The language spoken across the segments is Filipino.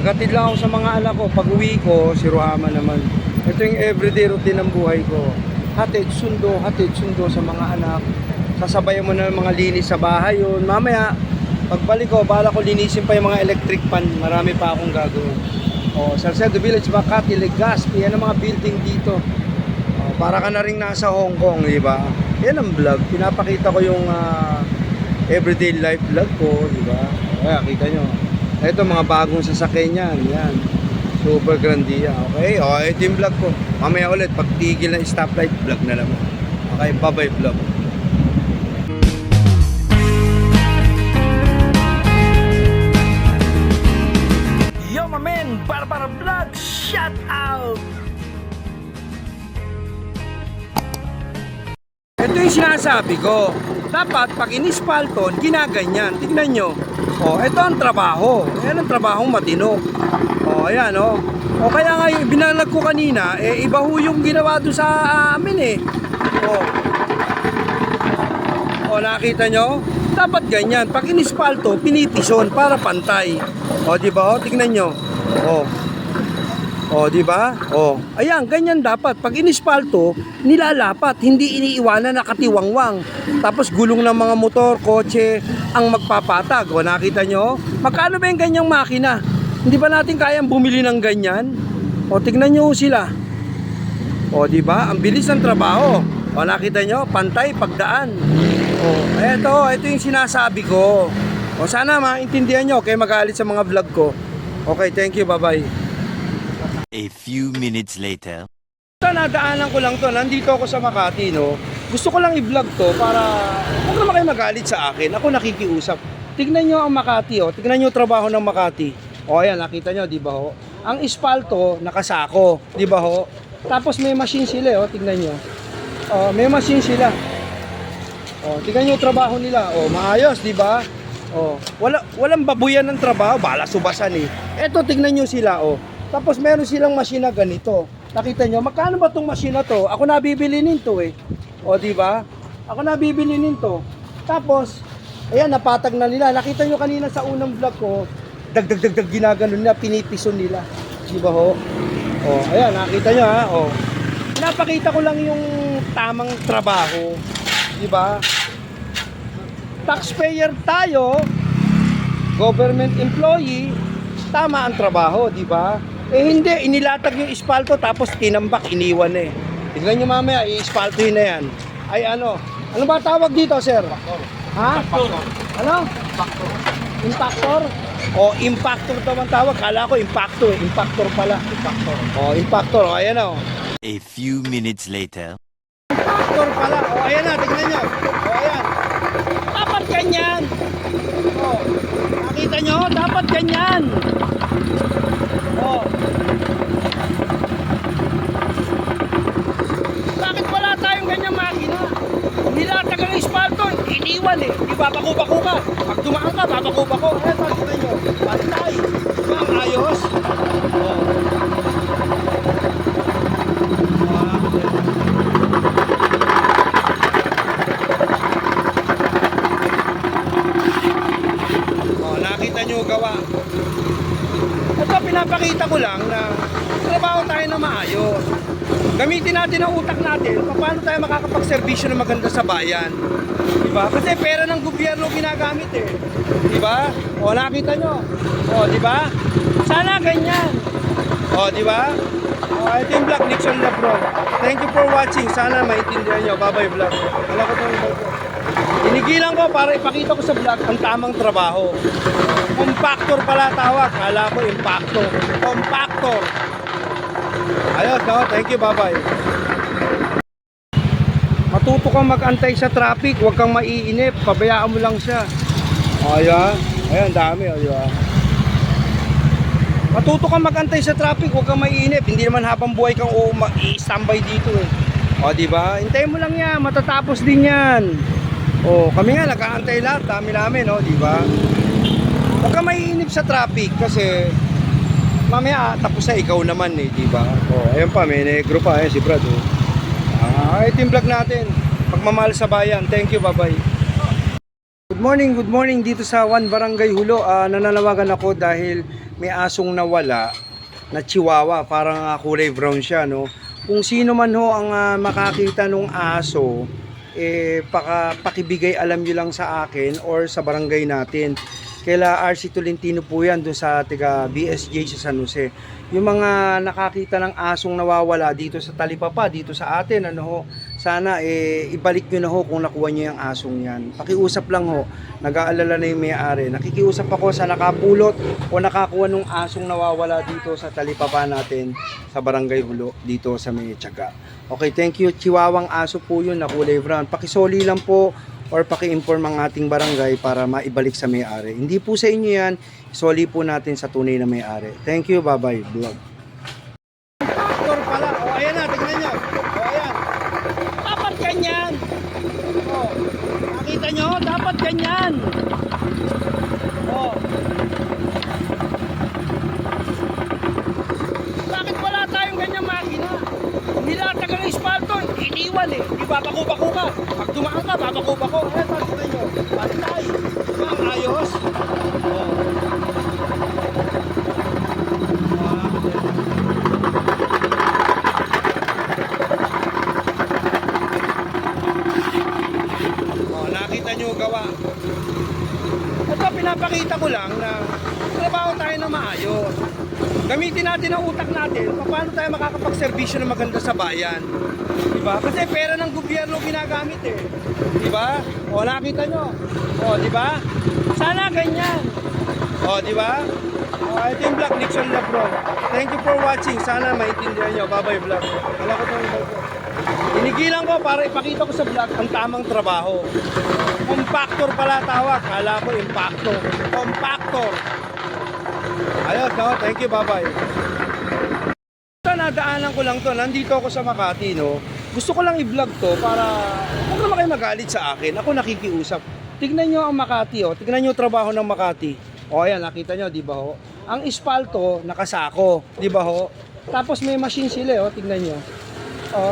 Maghatid lang ako sa mga anak ko. Pag uwi ko, si Ruhama naman. Ito yung everyday routine ng buhay ko. Hatid, sundo sa mga anak. Sasabayan mo na ng mga linis sa bahay yun. Mamaya, pagbalik ko, bala ko linisin pa yung mga electric pan. Marami pa akong gagawin. Salcedo Village, Makati, Legazpi. Yan ang mga building dito. Para ka na rin nasa Hong Kong, di ba? Yan ang vlog. Pinapakita ko yung everyday life vlog ko, di ba? Kaya kita nyo. Ito mga bagong sasakyan yan. Super Grandia. Okay? Ito yung vlog ko. Mamaya ulit, pagtigil na stoplight, vlog na naman. Okay, bye-bye vlog. Yo, my man! Para vlog! Shout out! Ito yung sinasabi ko. Dapat pag inispalton, ginaganyan. Tignan nyo. Ito ang trabaho. Yan ang trabahong matino. Ayan kaya nga yung binalag ko kanina, iba ho yung ginawa doon sa amin nakita nyo? Dapat ganyan. Pag inispalto, pinipison para pantay. Diba? Tignan nyo. Diba? Ayan, ganyan dapat. Pag inispalto, nilalapat, hindi iniiwanan na katiwangwang. Tapos gulong ng mga motor, kotse ang magpapatag. Nakita nyo? Magkano ba yung ganyang makina? Hindi ba natin kayang bumili ng ganyan? Tignan nyo sila. Diba? Ang bilis ng trabaho. Nakita nyo? Pantay, pagdaan. Ito yung sinasabi ko. Sana maintindihan nyo. Okay, magalit sa mga vlog ko. Okay, thank you. Bye-bye. A few minutes later. Nadaanan ko lang to. Nandito ako sa Makati, Gusto ko lang i-vlog to para huwag naman kayo magalit sa akin. Ako nakikiusap. Tignan nyo ang Makati, Tignan nyo trabaho ng Makati. Ayan, nakita nyo, di ba Ang ispalto, nakasako, di ba Tapos may machine sila, tignan nyo. May machine sila. Tignan nyo trabaho nila. Maayos, di ba? Walang babuyan ng trabaho. Bala subasan Eto, tignan nyo sila, Tapos meron silang machine na ganito. Nakita nyo, magkano ba tong machine na to? Ako nabibili nito di ba? Ako nabibili nito. Tapos, ayan, napatag na nila. Nakita nyo kanina sa unang vlog ko, dagdag ginaganon nila, pinipison nila. Di ba ayan, nakita nyo Pinapakita ko lang yung tamang trabaho. Di ba? Taxpayer tayo, government employee, tama ang trabaho, di ba? Hindi, inilatag yung ispalto tapos tinambak, iniwan Tignan nyo mamaya, i-ispaltohin na yan. Ay ano ba tawag dito, sir? Ha? Ano? Impactor? Impactor daw ang tawag. Kala ko impactor. Impactor pala. Impactor. Ayan A few minutes later. Impactor pala. Ayan na, tignan nyo. Ayan. Dapat ganyan. Nakita nyo? Dapat ganyan. Bakit wala tayong ganyang makina? Nilatag ang ispalto, iniwan Di babako-bako ka. Pag dumaan ka, babako-bako. Tignan nyo. Pantay. Ang ayos. Nakita nyo gawa. Ito pinapakita ko lang na trabaho tayo na maayos. Gamitin natin ang utak natin paano tayo makakapagserbisyo na maganda sa bayan. Diba? Kasi pera ng gobyerno ginagamit Diba? Nakita nyo. Diba? Sana ganyan. Diba? Ito yung vlog, Nixon Lebron. Thank you for watching. Sana maintindihan nyo. Bye-bye vlog. Wala ko itong vlog. Tinigilan ko para ipakita ko sa vlog ang tamang trabaho. Compactor pala tawag. Kala ko impactor. Compactor. Ayos, Thank you, bye-bye. Matuto kang mag-antay sa traffic. Huwag kang maiinip. Pabayaan mo lang siya. Ayan, dami. Diba? Matuto kang mag-antay sa traffic. Huwag kang maiinip. Hindi naman habang buhay kang i-standby dito diba? Hintayin mo lang yan. Matatapos din yan. Kami nga nag-aantay lahat. Dami namin, diba? Huwag kang maiinip sa traffic kasi mamaya tapos na ikaw naman diba? Ayan pa, may negro pa si Brad ito yung vlog natin. Pagmamahal sa bayan. Thank you, bye-bye. Good morning dito sa One Barangay Hulo. Nananawagan ako dahil may asong nawala na chihuahua, parang kulay brown siya, no. Kung sino man ho ang makakita ng aso, pakibigay alam niyo lang sa akin or sa barangay natin. Kaila RC Tolentino po yan doon sa tiga BSJ sa San Jose. Yung mga nakakita ng asong nawawala dito sa Talipapa, dito sa atin, ano ho, sana ibalik nyo na ho kung nakuha nyo yung asong yan. Pakiusap lang ho, nag-aalala na yung may-ari. Nakikiusap ako sa nakapulot o nakakuha ng asong nawawala dito sa Talipapa natin sa Barangay Hulo, dito sa May Tiyaga. Okay, thank you. Chihuahuang aso po yun na kulay brown. Pakisoli lang po or paki-inform ang ating barangay para maibalik sa may-ari. Hindi po sa inyo yan, isoli po natin sa tunay na may-ari. Thank you, bye-bye, vlog. Factor pala, ayan na, tignan nyo. Ayan. Dapat ganyan. Nakita nyo, dapat ganyan. Bakit wala tayong ganyang makina? Nilatag ang espalto, iniwan di ba, bako-bako ka. Pag dumaan ka, babako-bako. Ayan, tignan nyo. Pantay. Diba, ang ayos? Nakita nyo gawa. Ito, pinapakita ko lang na trabaho tayo na maayos. Gamitin natin ang utak natin paano tayo makakapagserbisyo na maganda sa bayan. Diba? Kasi pera ng gobyerno ginagamit Diba? Nakita nyo. Diba? Sana ganyan. Diba? Ito yung vlog, Nixon Labron. Thank you for watching. Sana maintindihan nyo. Bye-bye vlog. Wala ko itong vlog. Inigilan ko para ipakita ko sa vlog ang tamang trabaho. Compactor pala tawag. Kala ko impactor. Compactor. Ayos, no? Thank you, bye-bye. Nadaanan ko lang to. Nandito ako sa Makati, no? Gusto ko lang i-vlog to para huwag naman kayo magalit sa akin. Ako nakikiusap. Tignan nyo ang Makati, Tignan nyo yung trabaho ng Makati. Ayan, nakita nyo, di ba ho? Ang espalto, nakasako, di ba ho? Tapos may machine sila, tignan nyo.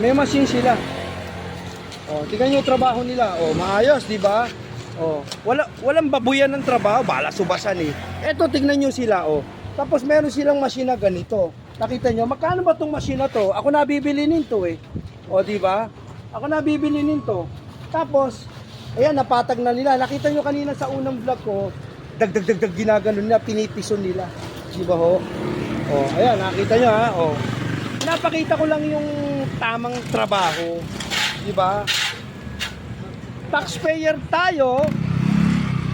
May machine sila. Tignan nyo yung trabaho nila. Maayos, di ba? Walang babuyan ng trabaho, bala subasan Eto, tignan nyo sila, Tapos meron silang machine na ganito. Nakita nyo, magkano ba tong machine na to? Ako nabibili nito di ba? Ako nabibili nito. Tapos, ayan, napatag na nila. Nakita nyo kanina sa unang vlog ko, dagdag ginagano nila, pinipison nila. Di ba ho? Ayan, nakita nyo ha, Napakita ko lang yung tamang trabaho. Di ba? Taxpayer tayo,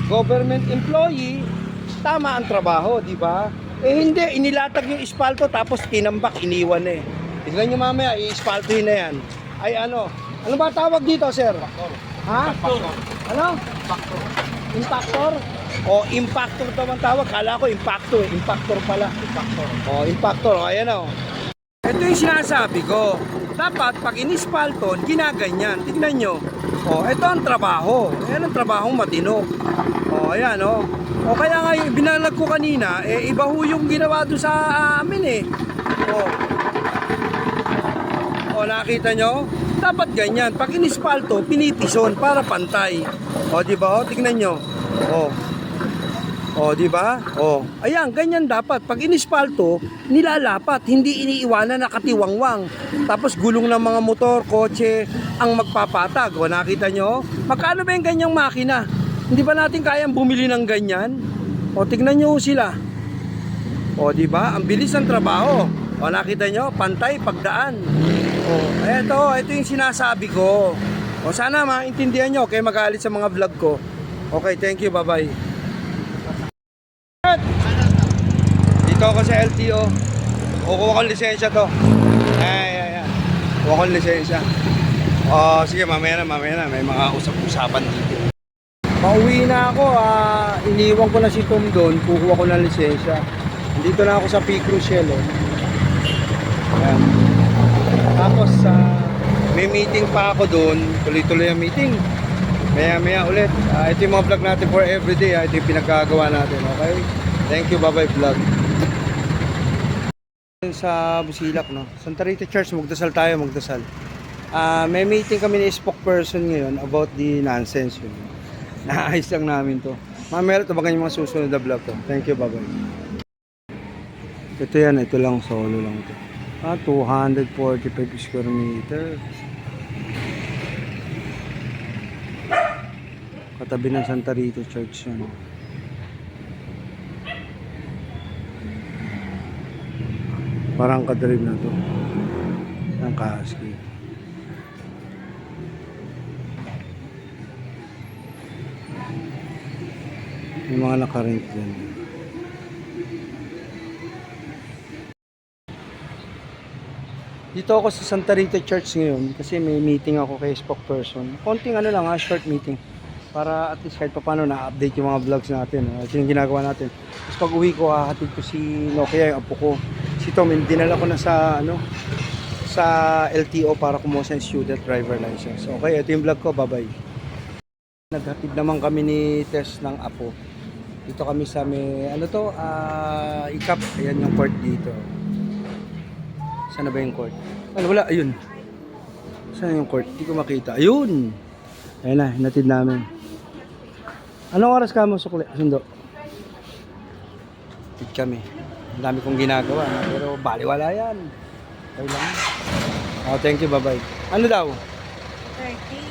government employee, tama ang trabaho, di ba? Hindi, inilatag yung espalto tapos tinambak, iniwan Tignan nyo mamaya, i-espaltohin na yan. Ay ano ba tawag dito, sir? Impactor. Ha? Impactor. Ano? Impactor. Impactor? Impactor daw ang tawag. Kala ko impactor. Impactor pala. Impactor. Impactor. Ayan Ito yung sinasabi ko. Dapat pag inispalto, ginaganyan. Tignan nyo. Ito ang trabaho. Ayan ang trabahong matino. Ayan kaya nga yung binalag ko kanina, iba ho yung ginawa doon sa amin nakita nyo? Dapat ganyan. Pag inispalto, pinipison para pantay. Di ba? Tignan nyo. Di ba? Ayan, ganyan dapat. Pag inispalto, nilalapat, hindi iniiwanan na katiwangwang. Tapos gulong ng mga motor, kotse ang magpapatag. Nakita nyo? Magkano ba yung ganyang makina? Hindi ba natin kayang bumili ng ganyan? Tignan nyo sila. Di ba? Ang bilis ng trabaho. Nakita nyo? Pantay, pagdaan. Ito yung sinasabi ko. Sana maintindihan nyo, kaya magalit sa mga vlog ko. Okay, thank you, bye-bye. Dito ako sa LTO. Kukuha ko lisensya to. Ayan. Kukuha ko lisensya. Sige, mamaya na. May mga usap-usapan dito. Pauwi na ako. Iniwan ko na si Tom doon. Kukuha ko ng lisensya. Dito na ako sa P. Crucial. Ayan. Tapos may meeting pa ako doon. Tuloy-tuloy ang meeting. Maya ulit. Ito yung mga vlog natin for everyday. Ito yung pinagkagawa natin. Okay? Thank you. Bye-bye vlog. Sa Busilak, Santa Rita Church. Magdasal tayo. May meeting kami ni spokesperson ngayon about the nonsense. Naayos lang namin to. Mamaya tabagan yung mga susunod na vlog ko. Thank you, bye-bye. Ito yan, ito lang, solo lang to. 245 square meter. Katabi ng Santa Rita Church yan. Parang kadrib na to. Ang kahaski. May mga nakarent din. Dito ako sa Santa Rita Church ngayon kasi may meeting ako kay spokesperson. Konting ano lang short meeting. Para at least kahit paano na-update yung mga vlogs natin. Ito yung ginagawa natin. Tapos pag uwi ko, hahatid ko si Nokia, yung apo ko. Si Tom, dinala ko na sa sa LTO para kumuha sa student driver license. Okay, ito yung vlog ko. Bye-bye. Naghatid naman kami ni Tess ng apo. Dito kami sa may, ICAP. Ayan yung court dito. Saan na ba yung court? Wala, ayun. Saan yung court? Hindi ko makita. Ayun! Ayun na, hinatid namin. Anong oras ka mo sundo? Hatid kami. Ang dami kong ginagawa. Pero baliwala yan. Okay lang. Oh, thank you, bye-bye. Ano daw? 30.